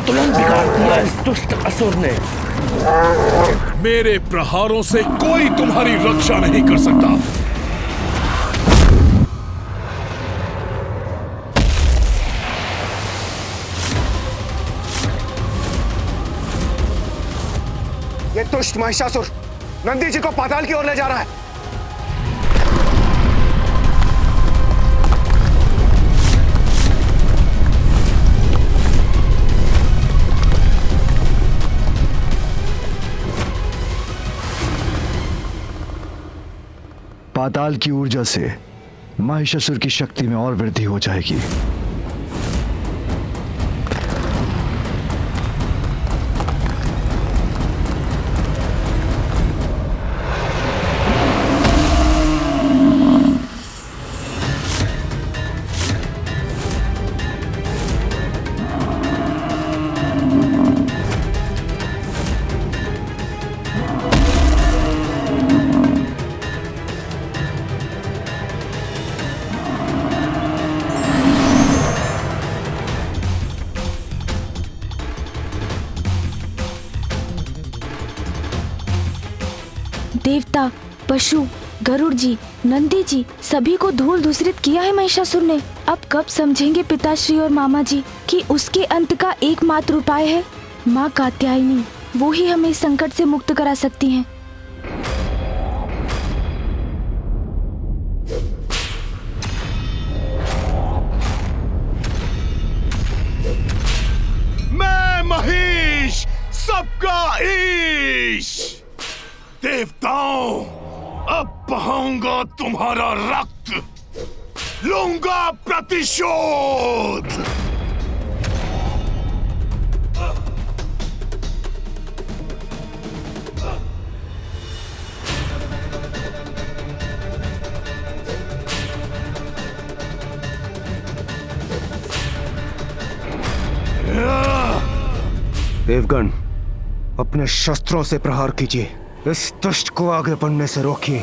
संतुलन बिगाड़ दिया इस दुष्ट असुर ने। मेरे प्रहारों से कोई तुम्हारी रक्षा नहीं कर सकता। ये दुष्ट महिषासुर नंदी जी को पाताल की ओर ले जा रहा है। पाताल की ऊर्जा से महिषासुर की शक्ति में और वृद्धि हो जाएगी। देवता, पशु, गरुड़ जी, नंदी जी सभी को धूल धूसरित किया है महिषासुर ने। अब कब समझेंगे पिताश्री और मामा जी कि उसके अंत का एकमात्र उपाय है माँ कात्यायनी। वो ही हमें इस संकट से मुक्त करा सकती हैं। मैं महिष, सबका ईश। देवताओं, अब बहाऊंगा तुम्हारा रक्त, लूंगा प्रतिशोध। देवगण, अपने शस्त्रों से प्रहार कीजिए। इस दुष्ट को आगे बढ़ने से रोकिए।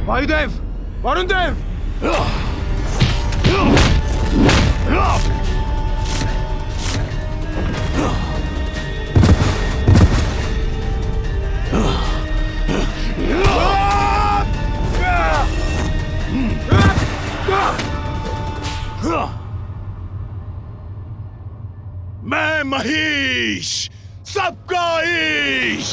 वायुदेव, वरुण देव, मैं महिष, सबका ईश।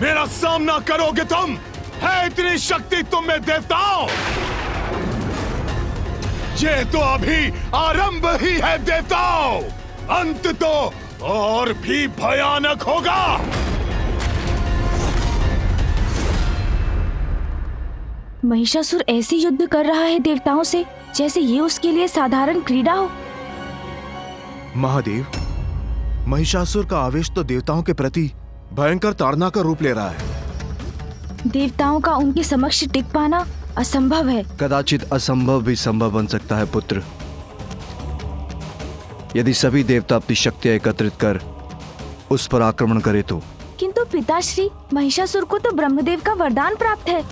मेरा सामना करोगे तुम? है इतनी शक्ति तुम में देवताओं? ये तो अभी आरंभ ही है देवताओं, अंत तो और भी भयानक होगा। महिषासुर ऐसे युद्ध कर रहा है देवताओं से जैसे ये उसके लिए साधारण क्रीड़ा हो। महादेव, महिषासुर का आवेश तो देवताओं के प्रति भयंकर ताड़ना का रूप ले रहा है। देवताओं का उनके समक्ष टिक पाना असंभव है। कदाचित असंभव भी संभव बन सकता है पुत्र, यदि सभी देवता अपनी शक्तियां एकत्रित कर उस पर आक्रमण करे तो। किंतु पिताश्री, महिषासुर को तो ब्रह्मदेव का वरदान प्राप्त है।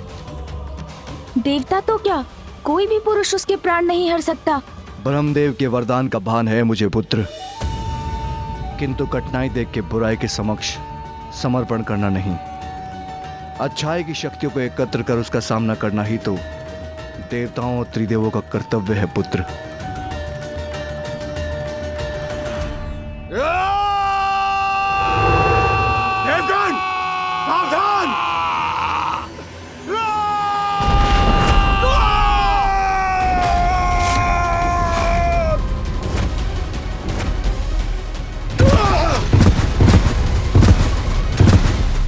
देवता तो क्या, कोई भी पुरुष उसके प्राण नहीं हर सकता। ब्रह्मदेव के वरदान का भान है मुझे पुत्र, किंतु कठिनाई देख के बुराई के समक्ष समर्पण करना नहीं, अच्छाई की शक्तियों को एकत्र कर उसका सामना करना ही तो देवताओं और त्रिदेवों का कर्तव्य है पुत्र। देवगण, सावधान!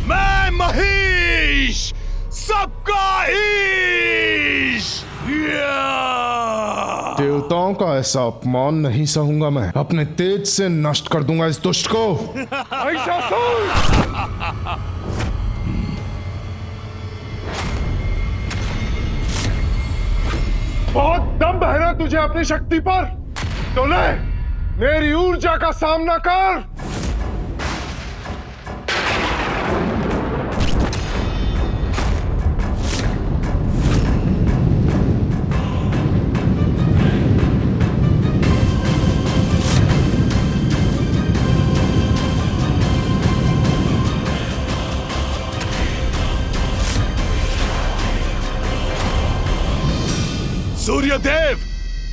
मैं महिष, सबका ईश। देव देवताओं का ऐसा अपमान नहीं सहूंगा मैं। अपने तेज से नष्ट कर दूंगा इस दुष्ट को। बहुत दम है ना तुझे अपनी शक्ति पर, तो ले मेरी ऊर्जा का सामना कर। सूर्यदेव,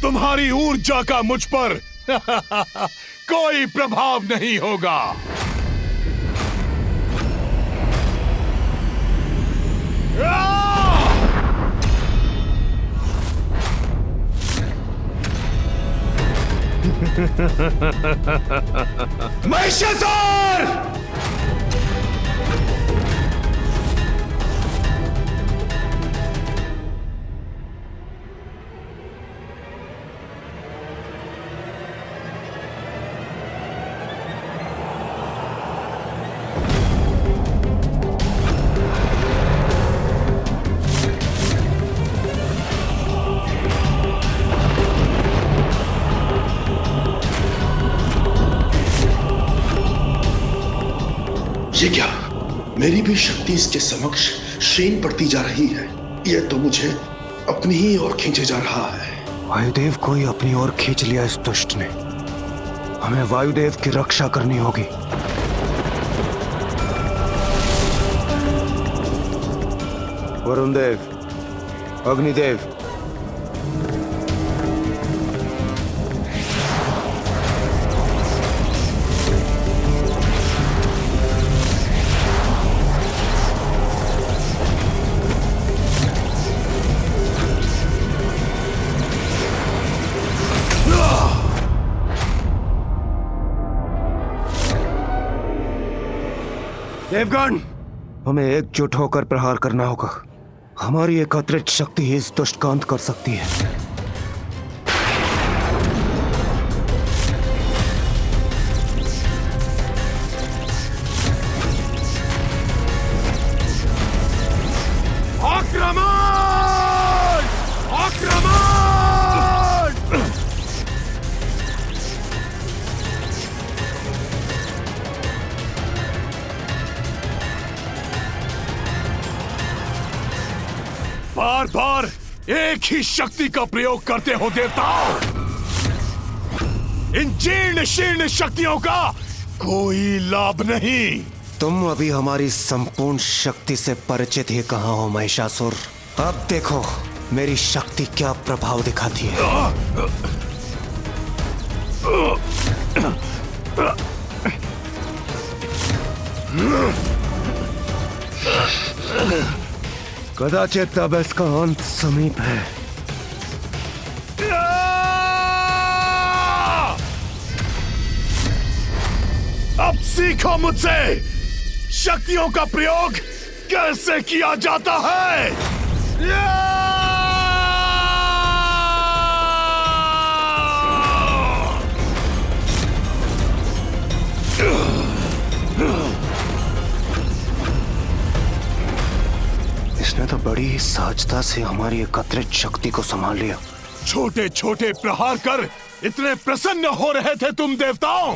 तुम्हारी ऊर्जा का मुझ पर कोई प्रभाव नहीं होगा। महिषासुर! ये क्या? मेरी भी शक्ति इसके समक्ष क्षीण पड़ती जा रही है। यह तो मुझे अपनी ही ओर खींचे जा रहा है। वायुदेव को ही अपनी ओर खींच लिया इस दुष्ट ने। हमें वायुदेव की रक्षा करनी होगी। वरुण देव, अग्निदेव, देवगण, हमें एकजुट होकर प्रहार करना होगा। हमारी एकत्रित शक्ति ही इस दुष्ट का अंत कर सकती है। आक्रमण! आक्रमण! बार बार एक ही शक्ति का प्रयोग करते हो देवताओं। इन जीर्ण शीर्ण शक्तियों का कोई लाभ नहीं। तुम अभी हमारी संपूर्ण शक्ति से परिचित ही कहाँ हो महिषासुर। अब देखो मेरी शक्ति क्या प्रभाव दिखाती है। कदाचित अब इसका अंत समीप है। अब सीखो मुझसे शक्तियों का प्रयोग कैसे किया जाता है। इसने तो बड़ी ही सहजता से हमारी एकत्रित शक्ति को संभाल लिया। छोटे छोटे प्रहार कर इतने प्रसन्न हो रहे थे तुम देवताओं,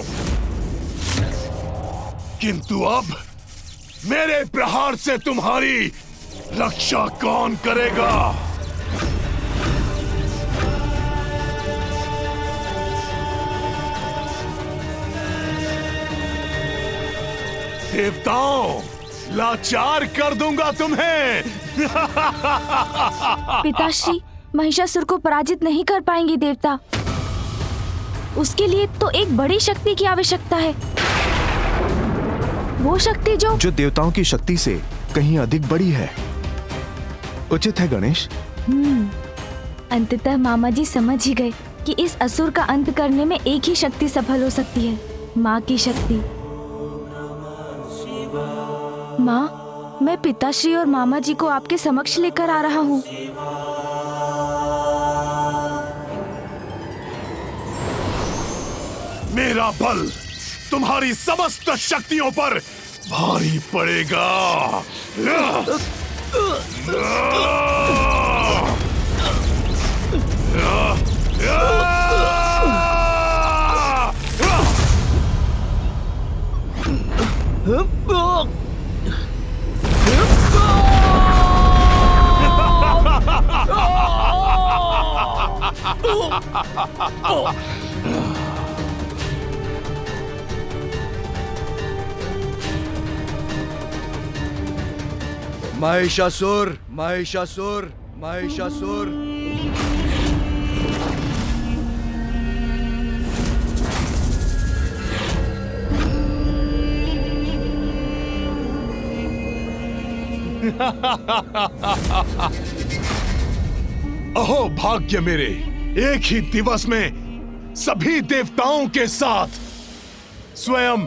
किंतु अब मेरे प्रहार से तुम्हारी रक्षा कौन करेगा। देवताओं, लाचार कर दूंगा तुम्हें। पिताश्री, महिषासुर को पराजित नहीं कर पाएंगे देवता। उसके लिए तो एक बड़ी शक्ति की आवश्यकता है। वो शक्ति जो देवताओं की शक्ति से कहीं अधिक बड़ी है। उचित है गणेश। अंततः मामा जी समझ ही गए कि इस असुर का अंत करने में एक ही शक्ति सफल हो सकती है, माँ की शक्ति। माँ, मैं पिताश्री और मामा जी को आपके समक्ष लेकर आ रहा हूँ। मेरा बल तुम्हारी समस्त शक्तियों पर भारी पड़ेगा। महिषासुर, महिषासुर, महिषासुर। अहो भाग्य मेरे, एक ही दिवस में सभी देवताओं के साथ स्वयं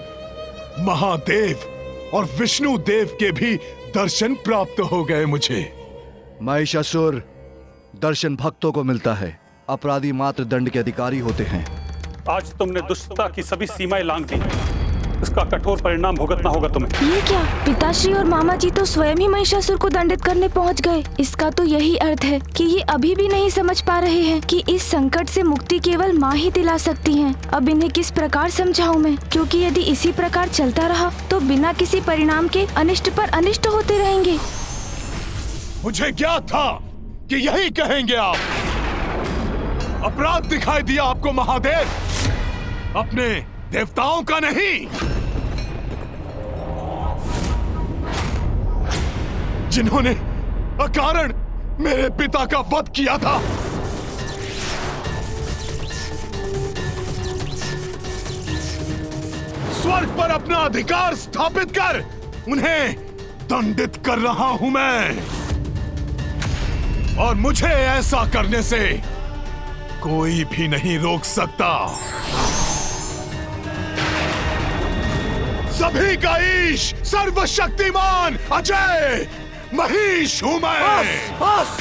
महादेव और विष्णु देव के भी दर्शन प्राप्त हो गए मुझे। महिषासुर, दर्शन भक्तों को मिलता है, अपराधी मात्र दंड के अधिकारी होते हैं। आज तुमने दुष्टता की सभी सीमाएं लांघ दी, इसका कठोर परिणाम भुगतना होगा तुम्हें। ये क्या? पिताश्री और मामा जी तो स्वयं ही महिषासुर को दंडित करने पहुंच गए। इसका तो यही अर्थ है कि ये अभी भी नहीं समझ पा रहे हैं कि इस संकट से मुक्ति केवल माँ ही दिला सकती हैं। अब इन्हें किस प्रकार समझाऊं मैं, क्योंकि यदि इसी प्रकार चलता रहा तो बिना किसी परिणाम के अनिष्ट पर अनिष्ट होते रहेंगे। मुझे ज्ञात था कि यही कहेंगे आप। अपराध दिखाई दिया आपको महादेव, अपने देवताओं का नहीं, जिन्होंने अकारण मेरे पिता का वध किया था। स्वर्ग पर अपना अधिकार स्थापित कर उन्हें दंडित कर रहा हूं मैं, और मुझे ऐसा करने से कोई भी नहीं रोक सकता। सभी का ईश, सर्वशक्तिमान, अजय महिष हूं मैं। बस।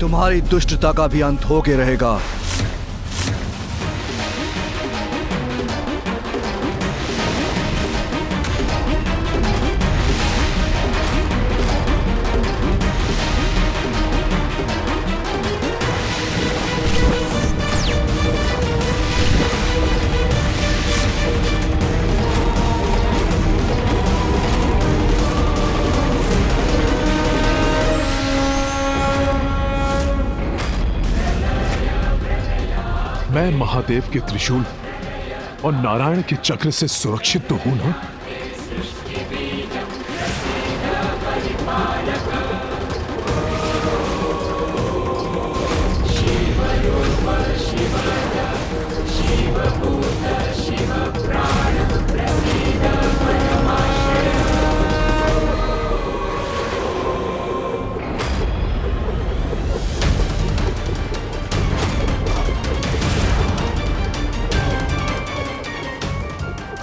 तुम्हारी दुष्टता का भी अंत होके रहेगा। मैं महादेव के त्रिशूल और नारायण के चक्र से सुरक्षित तो हूं ना?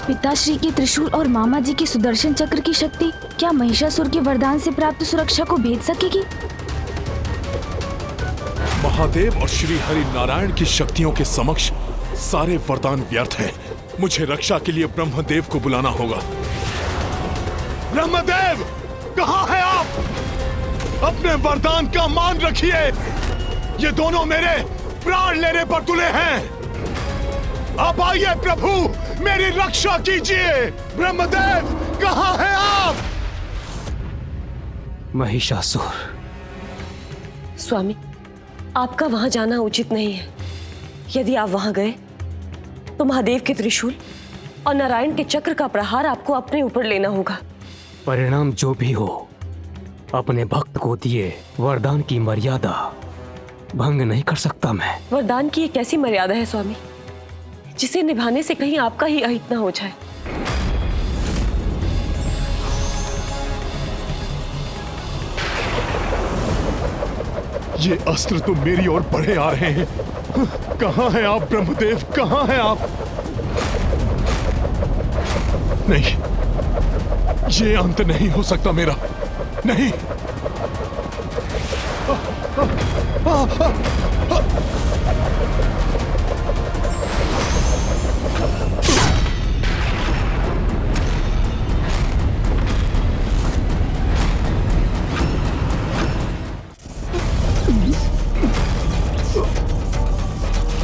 पिताश्री के त्रिशूल और मामा जी के सुदर्शन चक्र की शक्ति क्या महिषासुर के वरदान से प्राप्त सुरक्षा को भेद सकेगी? महादेव और श्री हरि नारायण की शक्तियों के समक्ष सारे वरदान व्यर्थ हैं। मुझे रक्षा के लिए ब्रह्मदेव को बुलाना होगा। ब्रह्मदेव, कहाँ हैं आप? अपने वरदान का मान रखिए। ये दोनों मेरे प्राण लेने पर तुले हैं। आप आइए प्रभु, मेरी रक्षा कीजिए। ब्रह्मदेव, कहाँ हैं आप? महिषासुर, स्वामी, आपका वहां जाना उचित नहीं है। यदि आप वहां गए तो महादेव के त्रिशूल और नारायण के चक्र का प्रहार आपको अपने ऊपर लेना होगा। परिणाम जो भी हो, अपने भक्त को दिए वरदान की मर्यादा भंग नहीं कर सकता मैं। वरदान की एक ऐसी मर्यादा है स्वामी, जिसे निभाने से कहीं आपका ही अहित न हो जाए। ये अस्त्र तो मेरी ओर बढ़े आ रहे हैं। कहां हैं आप ब्रह्मदेव, कहां हैं आप? नहीं, ये अंत नहीं हो सकता मेरा। नहीं।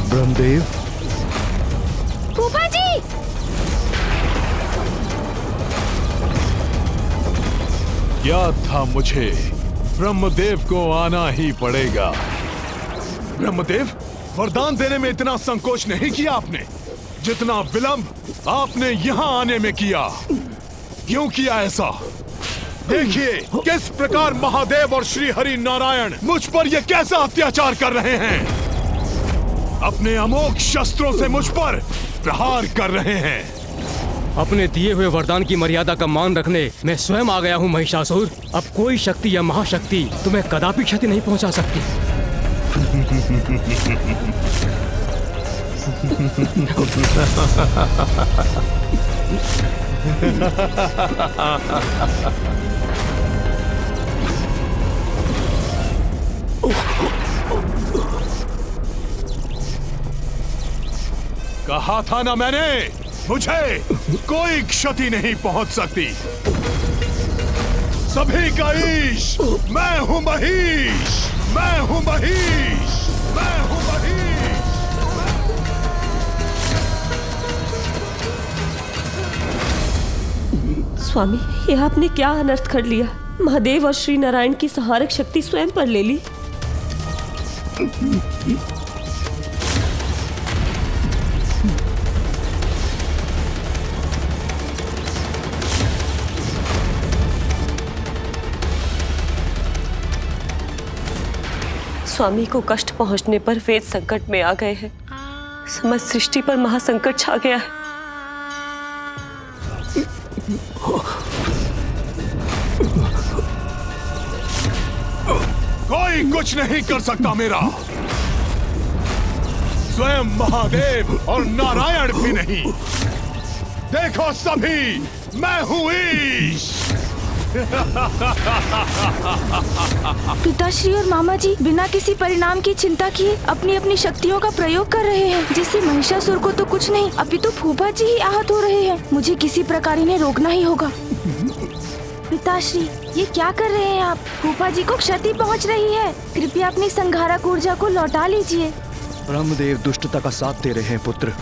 ब्रह्मदेव, फूफा जी। याद था मुझे, ब्रह्मदेव को आना ही पड़ेगा। ब्रह्मदेव, वरदान देने में इतना संकोच नहीं किया आपने, जितना विलंब आपने यहाँ आने में किया। क्यों किया ऐसा? देखिए किस प्रकार महादेव और श्री हरि नारायण मुझ पर ये कैसा अत्याचार कर रहे हैं। अपने अमोघ शस्त्रों से मुझ पर प्रहार कर रहे हैं। अपने दिए हुए वरदान की मर्यादा का मान रखने मैं स्वयं आ गया हूँ महिषासुर। अब कोई शक्ति या महाशक्ति तुम्हें कदापि क्षति नहीं पहुंचा सकती। कहा था ना मैंने, मुझे कोई क्षति नहीं पहुंच सकती। सभी का ईश मैं हूं महीश, मैं हूं महीश, मैं हूं महीश। स्वामी, ये आपने क्या अनर्थ कर लिया? महादेव और श्री नारायण की संहारक शक्ति स्वयं पर ले ली। स्वामी को कष्ट पहुंचने पर वेद संकट में आ गए हैं। समस्त सृष्टि पर महासंकट छा गया है। कोई कुछ नहीं कर सकता मेरा, स्वयं महादेव और नारायण भी नहीं। देखो सभी, मैं हूं ईश। पिताश्री और मामा जी बिना किसी परिणाम की चिंता किए अपनी अपनी शक्तियों का प्रयोग कर रहे हैं, जिससे महिषासुर को तो कुछ नहीं, अभी तो फूफा जी ही आहत हो रहे हैं। मुझे किसी प्रकार इन्हें रोकना ही होगा। पिताश्री, ये क्या कर रहे हैं आप? फूफा जी को क्षति पहुंच रही है। कृपया अपनी संहारक ऊर्जा को लौटा लीजिए। ब्रह्मदेव दुष्टता का साथ दे रहे हैं पुत्र।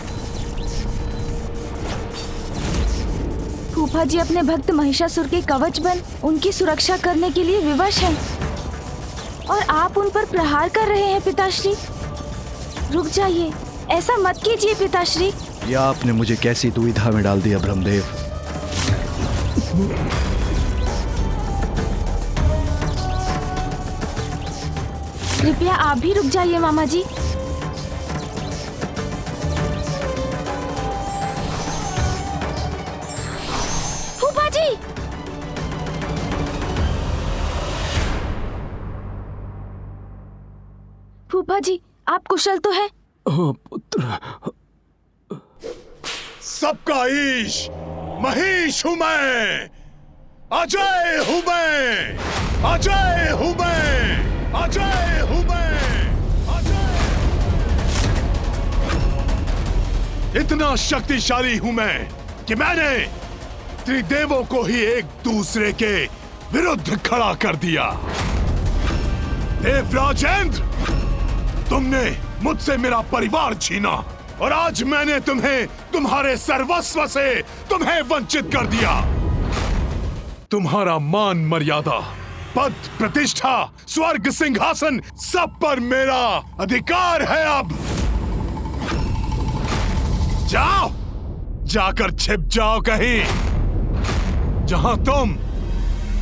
फूफा जी अपने भक्त महिषासुर के कवच बन उनकी सुरक्षा करने के लिए विवश हैं, और आप उन पर प्रहार कर रहे हैं। पिताश्री, रुक जाइए, ऐसा मत कीजिए पिताश्री। या आपने मुझे कैसी दुविधा में डाल दिया ब्रह्मदेव। कृपया आप भी रुक जाइए मामा जी। फूफा जी, फूफा जी, आप कुशल तो हैं? पुत्र, सबका ईश महीश हूं मैं, अजय हूं मैं, अजय हूं मैं, अजय हूं मैं, अजय। इतना शक्तिशाली हूं मैं कि मैंने त्रिदेवों को ही एक दूसरे के विरुद्ध खड़ा कर दिया। देवराजेंद्र, तुमने मुझसे मेरा परिवार छीना, और आज मैंने तुम्हें तुम्हारे सर्वस्व से तुम्हें वंचित कर दिया। तुम्हारा मान मर्यादा, पद प्रतिष्ठा, स्वर्ग सिंहासन, सब पर मेरा अधिकार है। अब जाओ, जाकर छिप जाओ कहीं, जहां तुम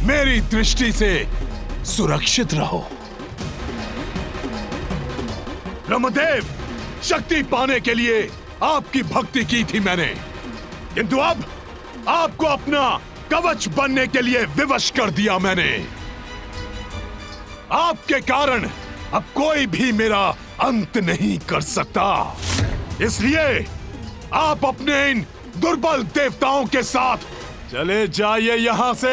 मेरी दृष्टि से सुरक्षित रहो। ब्रह्मदेव, शक्ति पाने के लिए आपकी भक्ति की थी मैंने, किंतु अब आपको अपना कवच बनने के लिए विवश कर दिया मैंने। आपके कारण अब कोई भी मेरा अंत नहीं कर सकता। इसलिए आप अपने इन दुर्बल देवताओं के साथ चले जाइए यहां से।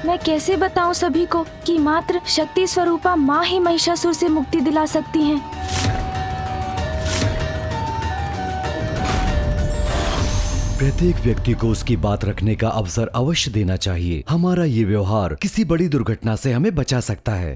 मैं कैसे बताऊं सभी को कि मात्र शक्ति स्वरूपा माँ ही महिषासुर से मुक्ति दिला सकती हैं। प्रत्येक व्यक्ति को उसकी बात रखने का अवसर अवश्य देना चाहिए। हमारा ये व्यवहार किसी बड़ी दुर्घटना से हमें बचा सकता है।